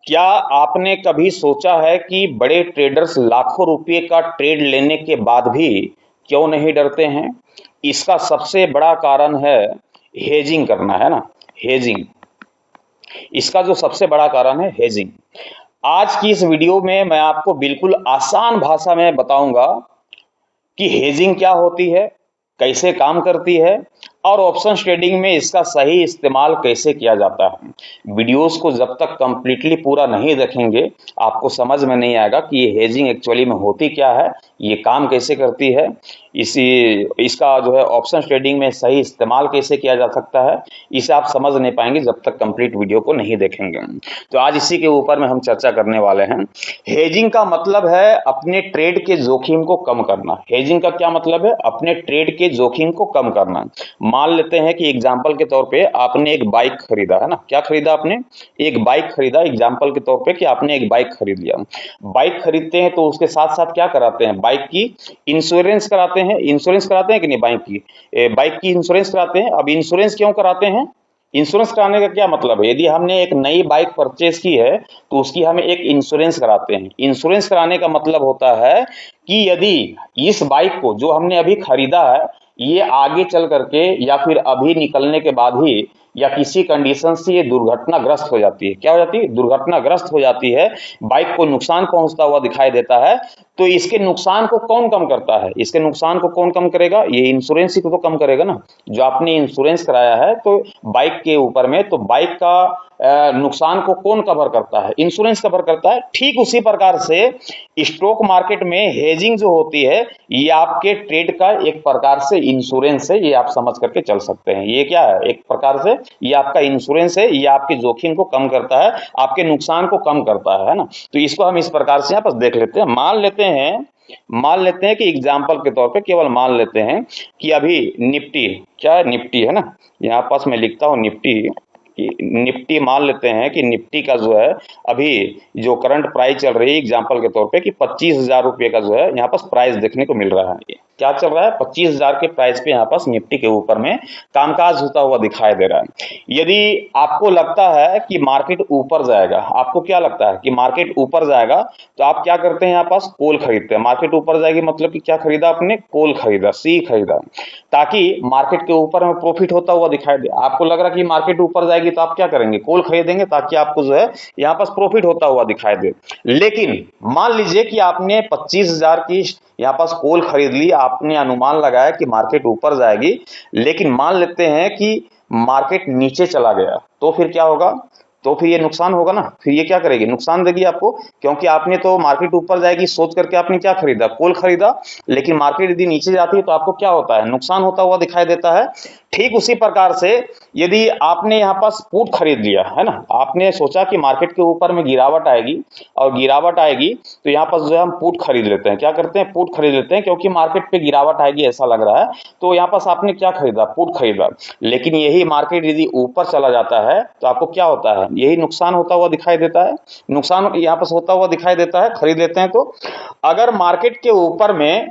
क्या आपने कभी सोचा है कि बड़े ट्रेडर्स लाखों रुपए का ट्रेड लेने के बाद भी क्यों नहीं डरते हैं? इसका सबसे बड़ा कारण है हेजिंग करना, है ना? हेजिंग। इसका जो सबसे बड़ा कारण है हेजिंग। आज की इस वीडियो में मैं आपको बिल्कुल आसान भाषा में बताऊंगा कि हेजिंग क्या होती है, कैसे काम करती है और ऑप्शन ट्रेडिंग में इसका सही इस्तेमाल कैसे किया जाता है। वीडियोस को जब तक कंप्लीटली पूरा नहीं देखेंगे आपको समझ में नहीं आएगा कि ये हेजिंग एक्चुअली में होती क्या है, ये काम कैसे करती है, इसी इसका जो है ऑप्शन ट्रेडिंग में सही इस्तेमाल कैसे किया जा सकता है, इसे आप समझ नहीं पाएंगे जब तक कंप्लीट वीडियो को नहीं देखेंगे। तो आज इसी के ऊपर में हम चर्चा करने वाले हैं। हेजिंग का मतलब है अपने ट्रेड के जोखिम को कम करना। हेजिंग का क्या मतलब है? अपने ट्रेड के जोखिम को कम करना। मान लेते हैं कि एग्जाम्पल के तौर पे आपने एक बाइक खरीदा, है ना? क्या खरीदा आपने? एक बाइक खरीदा। एग्जाम्पल के तौर पे कि आपने एक बाइक खरीद लिया। बाइक खरीदते हैं तो उसके साथ साथ क्या कराते हैं? बाइक की इंश्योरेंस कराते हैं। इंश्योरेंस कराते हैं कि नहीं? बाइक की इंश्योरेंस कराते हैं। अब इंश्योरेंस क्यों कराते हैं? इंश्योरेंस कराने का क्या मतलब है? यदि हमने एक नई बाइक परचेज की है तो उसकी हमें एक इंश्योरेंस कराते हैं। इंश्योरेंस कराने का मतलब होता है कि यदि इस बाइक को जो हमने अभी खरीदा है ये आगे चल करके या फिर अभी निकलने के बाद ही या किसी कंडीशन से ये दुर्घटनाग्रस्त हो जाती है। क्या हो जाती है? दुर्घटनाग्रस्त हो जाती है, बाइक को नुकसान पहुंचता हुआ दिखाई देता है, तो इसके नुकसान को कौन कम करता है? इसके नुकसान को कौन कम करेगा? ये इंश्योरेंस ही तो कम करेगा ना। जो आपने इंश्योरेंस कराया है तो बाइक के ऊपर में, तो बाइक का नुकसान को कौन कवर करता है? इंश्योरेंस कवर करता है। ठीक उसी प्रकार से स्टॉक मार्केट में हेजिंग जो होती है ये आपके ट्रेड का एक प्रकार से इंश्योरेंस है। ये आप समझ करके चल सकते हैं। ये क्या है? एक प्रकार से ये आपका इंश्योरेंस है। ये आपके जोखिम को कम करता है, आपके नुकसान को कम करता है ना? तो इसको हम इस प्रकार से यहाँ पर देख लेते हैं। मान लेते हैं कि एग्जाम्पल के तौर पे केवल मान लेते हैं कि अभी निफ्टी, क्या है? निफ्टी, है ना? यहाँ पास मैं लिखता हूँ निफ्टी। निफ्टी मान लेते हैं कि निफ्टी का जो है अभी जो करंट प्राइस चल रही है एग्जाम्पल के तौर पे कि 25,000 रुपये का जो है यहाँ पास प्राइस देखने को मिल रहा है। क्या चल रहा है? 25,000 के प्राइस पे यहाँ पास निफ्टी के ऊपर में कामकाज होता हुआ दिखाई दे रहा है। यदि आपको लगता है कि मार्केट ऊपर जाएगा, आपको क्या लगता है कि मार्केट ऊपर जाएगा, तो आप क्या करते हैं? यहाँ पास कॉल खरीदते हैं। मार्केट ऊपर जाएगी मतलब कि क्या खरीदा आपने? कॉल खरीदा, सी खरीदा, ताकि मार्केट के ऊपर में प्रॉफिट होता हुआ दिखाई दे। आपको लग रहा है कि मार्केट ऊपर जाएगी तो आप क्या करेंगे? कॉल खरीदेंगे ताकि आपको जो है यहाँ पास प्रॉफिट होता हुआ दिखाई दे। लेकिन मान लीजिए कि आपने 25,000 की यहाँ पास कॉल खरीद ली, आपने अनुमान लगाया कि मार्केट ऊपर जाएगी, लेकिन मान लेते हैं कि मार्केट नीचे चला गया, तो फिर क्या होगा? तो फिर ये नुकसान होगा ना। फिर ये क्या करेगी? नुकसान देगी आपको, क्योंकि आपने तो मार्केट ऊपर जाएगी सोच करके आपने क्या खरीदा? कॉल खरीदा। लेकिन मार्केट यदि नीचे जाती है तो आपको क्या होता है? नुकसान होता हुआ दिखाई देता है। ठीक उसी प्रकार से यदि आपने यहाँ पास पुट खरीद लिया, है ना? आपने सोचा कि मार्केट के ऊपर में गिरावट आएगी और गिरावट आएगी तो यहाँ पास जो है हम पुट खरीद लेते हैं। क्या करते हैं? पुट खरीद लेते हैं, क्योंकि मार्केट पे गिरावट आएगी ऐसा लग रहा है, तो यहाँ पास आपने क्या खरीदा? पुट खरीदा। लेकिन यही मार्केट यदि ऊपर चला जाता है तो आपको क्या होता है? यही नुकसान होता हुआ दिखाई देता है। नुकसान यहाँ पास होता हुआ दिखाई देता है, खरीद लेते हैं तो। अगर मार्केट के ऊपर में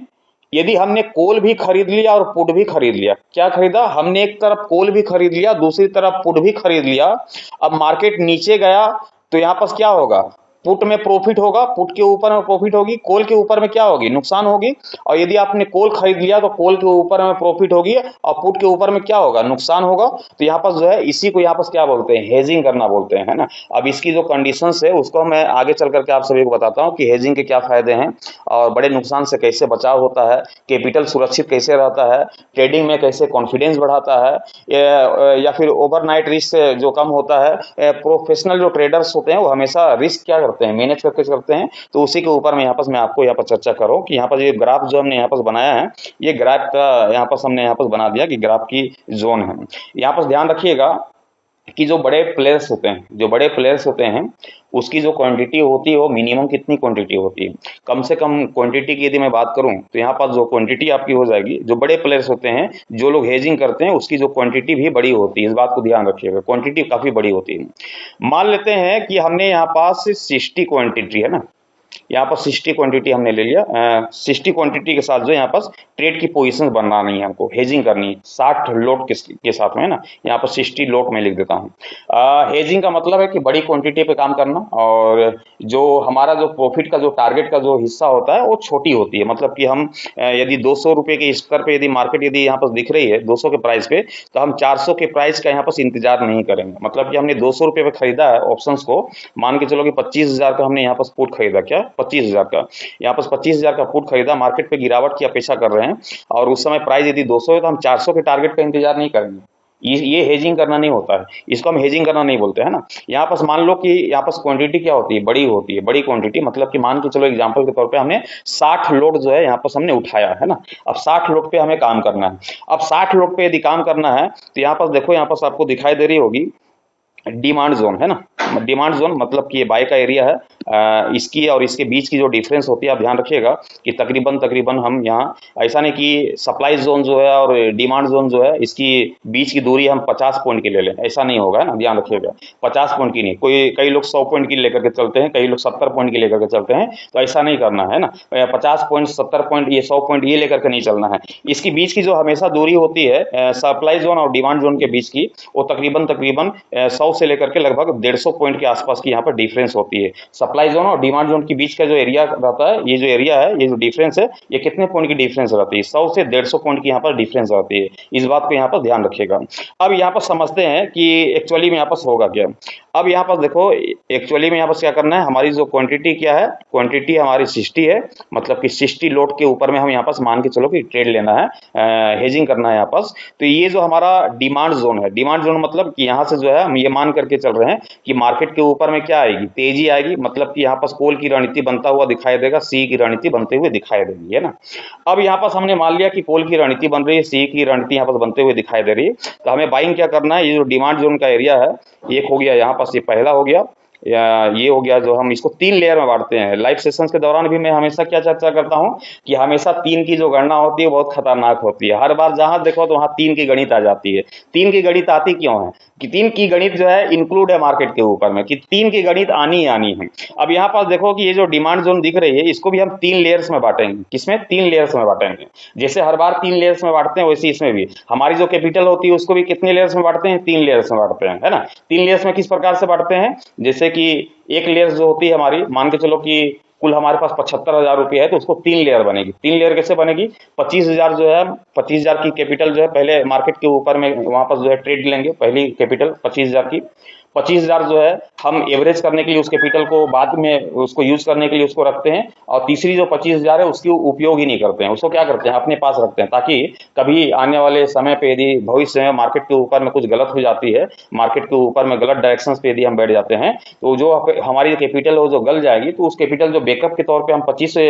यदि हमने कॉल भी खरीद लिया और पुट भी खरीद लिया, क्या खरीदा? हमने एक तरफ कॉल भी खरीद लिया, दूसरी तरफ पुट भी खरीद लिया। अब मार्केट नीचे गया तो यहाँ पास क्या होगा? पुट में प्रॉफिट होगा, पुट के ऊपर में प्रॉफिट होगी, कॉल के ऊपर में क्या होगी? नुकसान होगी। और यदि आपने कॉल खरीद लिया तो कॉल के ऊपर में प्रॉफिट होगी और पुट के ऊपर में क्या होगा? नुकसान होगा। तो यहाँ पास जो है इसी को यहाँ पास क्या बोलते हैं? हेजिंग करना बोलते हैं, है ना? अब इसकी जो कंडीशंस है उसको मैं आगे चल करके आप सभी को बताता हूँ कि हेजिंग के क्या फायदे हैं और बड़े नुकसान से कैसे बचाव होता है, कैपिटल सुरक्षित कैसे रहता है, ट्रेडिंग में कैसे कॉन्फिडेंस बढ़ाता है, या फिर ओवरनाइट रिस्क जो कम होता है। प्रोफेशनल जो ट्रेडर्स होते हैं वो हमेशा रिस्क क्या करते हैं? मैनेज करके करते हैं। तो उसी के ऊपर में यहाँ पर मैं आपको यहाँ पर चर्चा करूँ कि यहाँ पर ये ग्राफ जो हमने यहाँ पर बनाया है, ये ग्राफ का यहाँ पर हमने यहाँ पर बना दिया कि ग्राफ की जोन है। यहाँ पर ध्यान रखिएगा कि जो बड़े प्लेयर्स होते हैं उसकी जो क्वांटिटी होती है वो मिनिमम कितनी क्वांटिटी होती है? कम से कम क्वांटिटी की यदि मैं बात करूं तो यहाँ पर जो क्वांटिटी आपकी हो जाएगी, जो बड़े प्लेयर्स होते हैं, जो लोग हेजिंग करते हैं, उसकी जो क्वांटिटी भी बड़ी होती है। इस बात को ध्यान रखिएगा, क्वांटिटी काफी बड़ी होती है। मान लेते हैं कि हमने यहाँ पास 60 क्वांटिटी, है ना? यहाँ पर 60 क्वांटिटी हमने ले लिया। 60 क्वांटिटी के साथ जो यहाँ पर ट्रेड की पोजीशंस बनना नहीं है, हमको हेजिंग करनी है 60 लोट के साथ में, है ना। यहाँ पर 60 लोट में लिख देता हूँ। हेजिंग का मतलब है कि बड़ी क्वांटिटी पे काम करना, और जो हमारा जो प्रॉफिट का जो टारगेट का जो हिस्सा होता है वो छोटी होती है। मतलब कि हम यदि 200 रुपए के स्तर पे यदि मार्केट यदि यहाँ पर दिख रही है 200 के प्राइस पे, तो हम 400 के प्राइस का यहाँ पर इंतजार नहीं करेंगे। मतलब कि हमने 200 रुपए पे खरीदा है ऑप्शंस को, मान के चलो कि 25,000 का हमने यहाँ पर पुट खरीदा, क्या 25,000 का, यहाँ पर 25,000 का पुट खरीदा, मार्केट पे गिरावट की अपेक्षा कर रहे हैं, और उस समय प्राइस यदि 200 है तो हम 400 के टारगेट का इंतजार नहीं करेंगे। ये हेजिंग करना नहीं होता है, इसको हम हेजिंग करना नहीं बोलते, है ना। यहाँ पर मान लो कि यहाँ पर क्वांटिटी क्या होती है, बड़ी होती है, बड़ी क्वांटिटी, मतलब कि मान के चलो एग्जांपल के तौर पे हमने 60 लोड जो है यहाँ पर हमने उठाया, है ना। अब 60 लोड पे हमें काम करना है। अब 60 लोड पे यदि काम करना है तो यहाँ पर देखो, यहाँ पर आपको दिखाई दे रही होगी डिमांड जोन, है ना। डिमांड जोन मतलब कि ये बाय का एरिया है, इसकी और इसके बीच की जो डिफरेंस होती है, आप ध्यान रखिएगा कि तकरीबन हम यहाँ, ऐसा नहीं कि सप्लाई जोन जो है और डिमांड जोन जो है इसकी बीच की दूरी हम 50 पॉइंट की ले लें, ऐसा नहीं होगा, है ना, ध्यान रखिएगा। 50 पॉइंट की नहीं, कई लोग 100 पॉइंट की लेकर के चलते हैं, कई लोग 70 पॉइंट की लेकर के चलते हैं, तो ऐसा नहीं करना है ना। 50 पॉइंट, 70 पॉइंट, ये 100 पॉइंट ये लेकर के नहीं चलना है। इसकी बीच की जो हमेशा दूरी होती है सप्लाई जोन और डिमांड जोन के बीच की, वो तकरीबन 100 से लेकर के लगभग 150 पॉइंट के आसपास की यहाँ पर डिफरेंस होती है। सप्लाई जोन और डिमांड जोन के बीच का जो एरिया रहता है, ये जो एरिया है, ये जो डिफरेंस है, ये कितने पॉइंट की डिफरेंस रहती है, 100 से 150 पॉइंट की यहाँ पर डिफरेंस रहती है। इस बात को यहाँ पर ध्यान रखिएगा। अब यहाँ पर समझते हैं कि एक्चुअली में यहाँ पर होगा क्या। अब यहाँ पर देखो, एक्चुअली में यहाँ पर क्या करना है, हमारी जो क्वांटिटी क्या है, क्वांटिटी हमारी 60 है, मतलब कि 60 लोट के ऊपर में हम यहाँ पर मान के चलो कि ट्रेड लेना है, हेजिंग करना है यहाँ पर। तो ये जो हमारा डिमांड जोन है, डिमांड जोन मतलब कि यहाँ से जो है हम ये मान करके चल रहे हैं कि मार्केट के ऊपर में क्या आएगी, तेजी आएगी, मतलब कि यहाँ पर कॉल की रणनीति बनता हुआ दिखाई देगा, सी की रणनीति बनते हुए दिखाई देगी, है ना। अब यहाँ पर हमने मान लिया कि कॉल की रणनीति बन रही है, सी की रणनीति यहाँ पर बनते हुए दिखाई दे रही है, तो हमें बाइंग क्या करना है, ये जो डिमांड जोन का एरिया है, एक हो गया यहाँ पर, ये पहला हो गया, या ये हो गया, जो हम इसको 3 लेयर में बांटते हैं। लाइव सेशंस के दौरान भी मैं हमेशा क्या चर्चा करता हूं कि हमेशा 3 की जो गणना होती है बहुत खतरनाक होती है। हर बार जहां देखो तो वहां 3 की गणित आ जाती है। 3 की गणित आती क्यों है कि 3 की गणित जो है इंक्लूड है मार्केट के ऊपर में, कि 3 की गणित आनी ही आनी है। अब यहाँ पर देखो कि ये जो डिमांड जोन दिख रही है, इसको भी हम 3 लेयर्स में बांटेंगे। किसमें? 3 लेयर्स में बांटेंगे। जैसे हर बार 3 लेयर्स में बांटते हैं, वैसे इसमें भी हमारी जो कैपिटल होती है उसको भी कितने लेयर्स में बांटते हैं? 3 लेयर्स में बांटते हैं, है ना। 3 लेयर्स में किस प्रकार से बांटते हैं, जैसे कि एक लेयर जो होती है हमारी, मान के चलो कि कुल हमारे पास 75,000 रुपये है, तो उसको 3 लेयर बनेगी। 3 लेयर कैसे बनेगी? 25,000 जो है, 25,000 की कैपिटल जो है पहले मार्केट के ऊपर में वहां पर जो है ट्रेड लेंगे, पहली कैपिटल 25,000 की। 25,000 जो है हम एवरेज करने के लिए उस कैपिटल को बाद में उसको यूज करने के लिए उसको रखते हैं, और तीसरी जो 25,000 है उसकी उपयोग ही नहीं करते हैं, उसको क्या करते हैं, अपने पास रखते हैं, ताकि कभी आने वाले समय पे यदि भविष्य में मार्केट के ऊपर में कुछ गलत हो जाती है, मार्केट के ऊपर में गलत डायरेक्शन पे यदि हम बैठ जाते हैं, तो जो हमारी कैपिटल हो जो गल जाएगी, तो उस कैपिटल जो बैकअप के तौर पर हम 25 से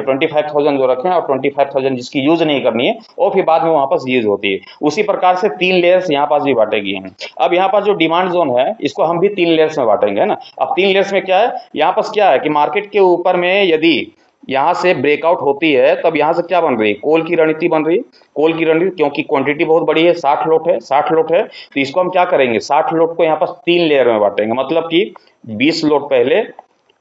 25,000 जो रखें, और 25,000 जिसकी यूज नहीं करनी है वो फिर बाद में वहां पर यूज होती है। उसी प्रकार से 3 लेयर्स यहाँ पास भी बांटेगी हैं। अब यहाँ पर जो डिमांड जोन है इसको हम भी 3 लेयर्स में बांटेंगे, है ना। अब 3 लेयर्स में क्या है, यहाँ पर क्या है कि मार्केट के ऊपर में यदि यहां से ब्रेकआउट होती है, तब यहां से क्या बन रही है, कॉल की रणनीति बन रही है। कॉल की रणनीति, क्योंकि क्वांटिटी बहुत बड़ी है, 60 लोट है, 60 लोट है, तो इसको हम क्या करेंगे, 60 लोट को यहाँ पर 3 लेयर में बांटेंगे। मतलब कि 20 लोट पहले,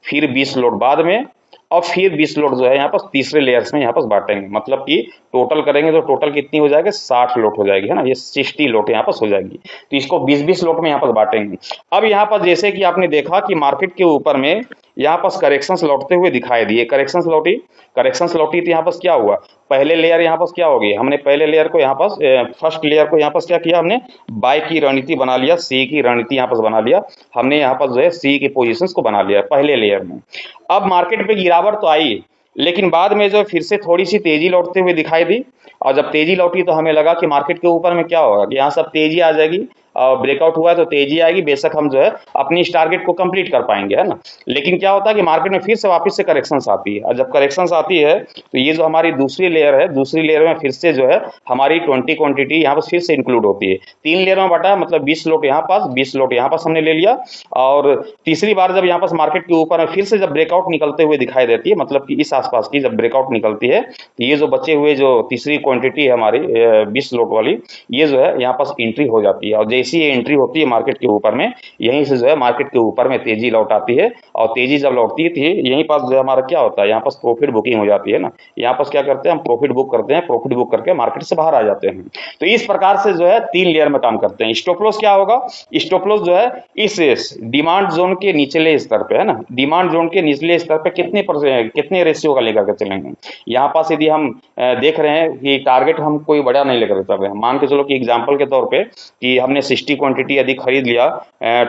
फिर 20 लोट बाद में, और फिर 20 लोट जो है यहाँ पर तीसरे लेयर्स में यहाँ पर बांटेंगे। मतलब कि टोटल करेंगे तो टोटल कितनी हो जाएगी, 60 लोट हो जाएगी, है ना। ये 60 लोट यहाँ पर हो जाएगी, तो इसको 20-20 लोट में यहाँ पर बांटेंगे। अब यहाँ पर जैसे कि आपने देखा कि मार्केट के ऊपर में यहाँ पर करेक्शंस लौटते हुए दिखाई दिए, करेक्शंस लौटी तो यहाँ पर क्या हुआ, पहले लेयर यहाँ पर क्या हो गई, हमने पहले लेयर को यहाँ पर, फर्स्ट लेयर को यहाँ पर क्या किया, हमने बाय की रणनीति बना लिया, सी की रणनीति यहाँ पर बना लिया, हमने यहाँ पर जो है सी की पोजीशंस को बना लिया पहले लेयर में। अब मार्केट पे गिरावट तो आई, लेकिन बाद में जो फिर से थोड़ी सी तेजी लौटते हुए दिखाई दी, और जब तेजी लौटी तो हमें लगा कि मार्केट के ऊपर में क्या होगा कि यहाँ सब तेजी आ जाएगी, ब्रेकआउट हुआ है तो तेजी आएगी, बेशक हम जो है अपनी इस टारगेट को कंप्लीट कर पाएंगे, है ना। लेकिन क्या होता है कि मार्केट में फिर से वापस से करेक्शंस आती है, और जब करेक्शंस आती है तो ये जो हमारी दूसरी लेयर है, दूसरी लेयर में फिर से जो है हमारी 20 क्वांटिटी यहाँ पर फिर से इंक्लूड होती है। 3 लेयर में बटा, मतलब 20 लोट यहाँ पास, 20 लोट यहाँ पास हमने ले लिया, और तीसरी बार जब यहाँ पास मार्केट के ऊपर में फिर से जब ब्रेकआउट निकलते हुए दिखाई देती है, मतलब कि इस आसपास की जब ब्रेकआउट निकलती है, तो ये जो बचे हुए जो तीसरी क्वांटिटी है हमारी 20 लोट वाली, ये जो है यहाँ पास एंट्री हो जाती है। और जैसी ये एंट्री होती है मार्केट के ऊपर में, यहीं से जो है मार्केट के ऊपर में तेजी लौट आती है, और तेजी जब लौटती थी यहीं पास जो है हमारा क्या होता है, यहाँ पास प्रॉफिट बुकिंग हो जाती है ना। यहाँ पास क्या करते हैं, हम प्रॉफिट बुक करते हैं, प्रॉफिट बुक करके मार्केट से बाहर आ जाते हैं। तो इस प्रकार से जो है 3 लेयर में काम करते हैं। स्टॉप लॉस क्या होगा, स्टॉप लॉस जो है इस डिमांड जोन के निचले स्तर पे है ना, डिमांड जोन के निचले स्तर पे कितने रेशियो का लेकर के चलेंगे। यहाँ पास यदि हम देख रहे हैं कि टारगेट हम कोई बड़ा नहीं लेकर चल रहे हैं, मान के चलो कि एग्जांपल के तौर पे कि हमने 60 क्वांटिटी यदि खरीद लिया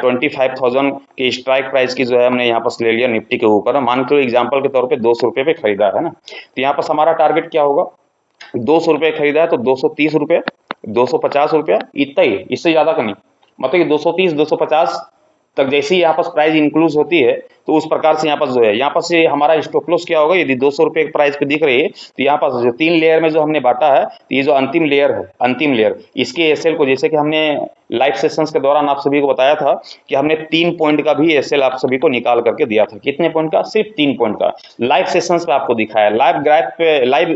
25,000 की स्ट्राइक प्राइस की जो है हमने यहाँ पास ले लिया निफ्टी के ऊपर, मान के एग्जांपल के तौर पे 200 रुपए पे खरीदा है ना, तो यहाँ पास हमारा टारगेट क्या होगा, 200 रुपए खरीदा है तो 230 रुपए, 250 रुपया, इतना ही, इससे ज्यादा का नहीं। मतलब कि 230 250 तक जैसे ही यहाँ पास प्राइस इंक्लूड होती है तो उस प्रकार से यहाँ पास जो है, यहाँ पास से हमारा स्टॉप लॉस क्या होगा, यदि 200 रुपए प्राइस पे दिख रही है तो यहाँ पास जो 3 लेयर में जो हमने बांटा है, तो ये जो अंतिम लेयर है, अंतिम लेयर इसके एसएल को, जैसे कि हमने लाइव सेशंस के दौरान आप सभी को बताया था कि हमने 3 पॉइंट का भी एसएल आप सभी को निकाल करके दिया था। कितने पॉइंट का, सिर्फ 3 पॉइंट का। लाइव सेशंस पे आपको दिखाया, लाइव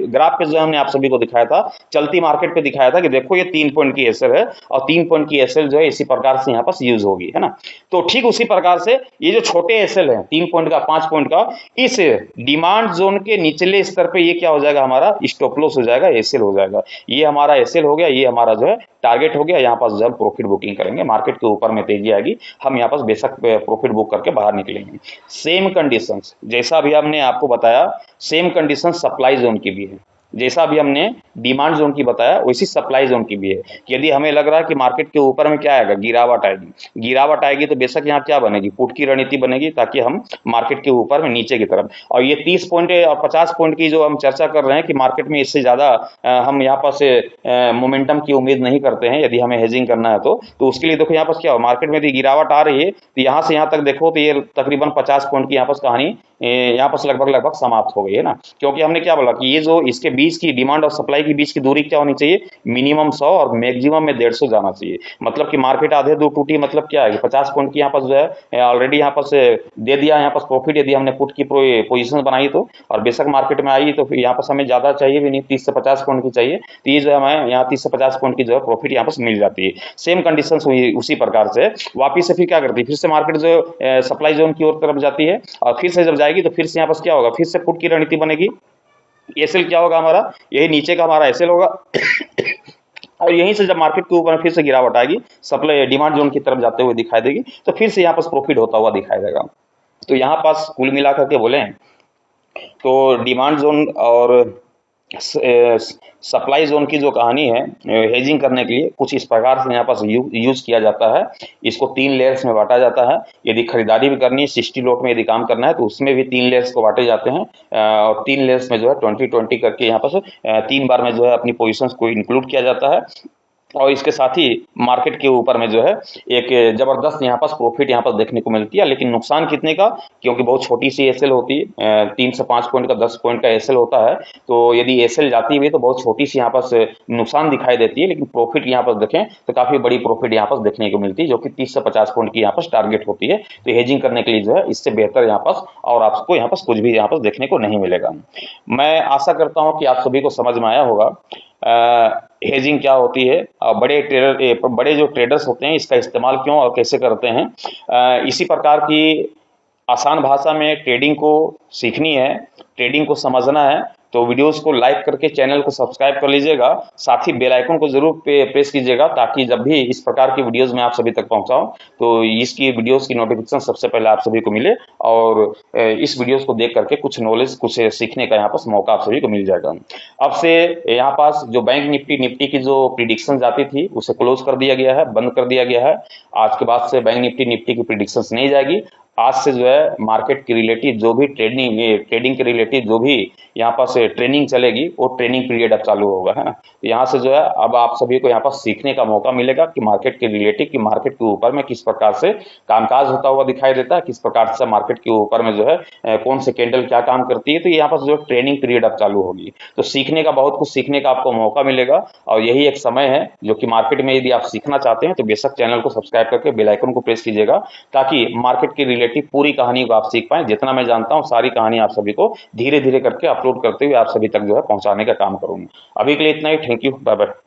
ग्राफ पे जो हमने आप सभी को दिखाया था, चलती मार्केट पे दिखाया था कि देखो ये 3 पॉइंट की एसएल है और 3 पॉइंट की एसएल जो है इसी प्रकार से यहाँ पास यूज होगी, है ना। तो ठीक उसी प्रकार से ये जो छोटे एसएल है 3 पॉइंट का, 5 पॉइंट का, इस डिमांड जोन के निचले स्तर पे ये क्या हो जाएगा, हमारा स्टॉप लॉस हो जाएगा, एसएल हो जाएगा। ये हमारा एसएल हो गया, ये हमारा जो है टारगेट हो गया। यहाँ पास जब प्रॉफिट बुकिंग करेंगे, मार्केट के ऊपर में तेजी आएगी, हम यहाँ पास बेशक प्रॉफिट बुक करके बाहर निकलेंगे। सेम कंडीशंस जैसा भी हमने आपको बताया, सेम कंडीशन सप्लाई जोन की भी है। जैसा भी हमने डिमांड जोन की बताया वैसी सप्लाई जोन की भी है। यदि हमें लग रहा है कि मार्केट के ऊपर में क्या आएगा, गिरावट आएगी, गिरावट आएगी तो बेशक यहाँ क्या बनेगी, पुट की रणनीति बनेगी, ताकि हम मार्केट के ऊपर में नीचे की तरफ, और ये 30 पॉइंट और 50 पॉइंट की जो हम चर्चा कर रहे हैं कि मार्केट में इससे ज्यादा हम यहाँ पास मोमेंटम की उम्मीद नहीं करते हैं यदि हमें हेजिंग करना है तो उसके लिए देखो यहाँ पास क्या हो, मार्केट में यदि गिरावट आ रही है तो यहाँ से यहाँ तक देखो तो ये तकरीबन 50 पॉइंट की यहाँ पास कहानी यहाँ पास लगभग समाप्त हो गई है ना। क्योंकि हमने क्या बोला कि ये जो इसके बीच की डिमांड और सप्लाई के बीच की दूरी क्या होनी चाहिए, मिनिमम 100 और मैक्सिमम में 150 जाना चाहिए। मतलब कि मार्केट आधे दो टूटी, मतलब क्या है, 50 पॉइंट की यहाँ पास जो है ऑलरेडी यहाँ पास दे दिया, यहाँ पास प्रॉफिट यदि हमने पुट की पोजीशन बनाई तो, और बेशक मार्केट में आई तो फिर यहाँ पास हमें ज्यादा चाहिए भी नहीं, 30 से 50 पॉइंट की चाहिए, तो ये जो है हमें यहाँ 30 से 50 पॉइंट की जो है प्रॉफिट यहाँ पास मिल जाती है। सेम कंडीशन उसी प्रकार से वापिस से फिर क्या करती है, फिर से मार्केट जो सप्लाई जोन की ओर तरफ जाती है, और फिर से जब जाएगी तो फिर से यहाँ पास क्या होगा, फिर से पुट की रणनीति बनेगी। एसएल क्या होगा हमारा, यही नीचे का हमारा एसएल होगा और यहीं से जब मार्केट के ऊपर फिर से गिरावट आएगी, सप्लाई डिमांड जोन की तरफ जाते हुए दिखाई देगी, तो फिर से यहाँ पास प्रॉफिट होता हुआ दिखाई देगा। तो यहाँ पास कुल मिलाकर के बोले तो डिमांड जोन और सप्लाई जोन की जो कहानी है हेजिंग करने के लिए कुछ इस प्रकार से यहाँ पास यूज किया जाता है। इसको 3 लेयर्स में बांटा जाता है। यदि खरीदारी भी करनी है 60 लॉट में यदि काम करना है तो उसमें भी 3 लेयर्स को बांटे जाते हैं, और 3 लेयर्स में जो है 20-20 करके यहाँ पास 3 बार में जो है अपनी पोजीशंस को इंक्लूड किया जाता है। और इसके साथ ही मार्केट के ऊपर में जो है एक जबरदस्त यहाँ पास प्रॉफिट यहाँ पास देखने को मिलती है। लेकिन नुकसान कितने का, क्योंकि बहुत छोटी सी एसएल होती है, 3 से 5 पॉइंट का 10 पॉइंट का एसएल होता है, तो यदि एसएल जाती हुई तो बहुत छोटी सी यहाँ पास नुकसान दिखाई देती है। लेकिन प्रॉफिट यहाँ पास देखें तो काफी बड़ी प्रॉफिट यहाँ पास देखने को मिलती है, जो कि 30 से 50 पॉइंट की यहाँ पास टारगेट होती है। तो हेजिंग करने के लिए जो है इससे बेहतर यहाँ पास और आपको यहाँ पास कुछ भी यहाँ पास देखने को नहीं मिलेगा। मैं आशा करता हूँ कि आप सभी को समझ में आया होगा हेजिंग क्या होती है, बड़े जो ट्रेडर्स होते हैं इसका इस्तेमाल क्यों और कैसे करते हैं। इसी प्रकार की आसान भाषा में ट्रेडिंग को सीखनी है, ट्रेडिंग को समझना है तो वीडियोस को लाइक करके चैनल को सब्सक्राइब कर लीजिएगा। साथ ही बेल आइकन को जरूर प्रेस कीजिएगा, ताकि जब भी इस प्रकार की वीडियोस मैं आप सभी तक पहुंचाऊं तो इसकी वीडियोस की नोटिफिकेशन सबसे पहले आप सभी को मिले, और इस वीडियोस को देख करके कुछ नॉलेज, कुछ सीखने का यहाँ पास मौका आप सभी को मिल जाएगा। अब से यहाँ पास जो बैंक निफ्टी की जो प्रिडिक्शन आती थी उसे क्लोज कर दिया गया है, बंद कर दिया गया है। आज के बाद से बैंक निफ्टी की प्रिडिक्शन नहीं जाएगी। आज से जो है मार्केट के रिलेटेड जो भी ट्रेडिंग के रिलेटेड जो भी यहाँ पास ट्रेनिंग चलेगी वो ट्रेनिंग पीरियड अब चालू होगा, है ना। तो यहाँ से जो है अब आप सभी को यहाँ पास सीखने का मौका मिलेगा कि मार्केट के रिलेटेड, कि मार्केट के ऊपर में किस प्रकार से कामकाज होता हुआ दिखाई देता है, किस प्रकार से मार्केट के ऊपर में जो है कौन से कैंडल क्या काम करती है। तो यहाँ पास जो ट्रेनिंग पीरियड अब चालू होगी, तो सीखने का, बहुत कुछ सीखने का आपको मौका मिलेगा। और यही एक समय है जो कि मार्केट में यदि आप सीखना चाहते हैं तो बेशक चैनल को सब्सक्राइब करके बेल आइकन को प्रेस कीजिएगा, ताकि मार्केट के रिलेटेड पूरी कहानी को आप सीख पाए। जितना मैं जानता हूं सारी कहानी आप सभी को धीरे धीरे करके अपलोड करते हुए आप सभी तक जो है पहुंचाने का काम करूंगा। अभी के लिए इतना ही। Thank you, bye bye.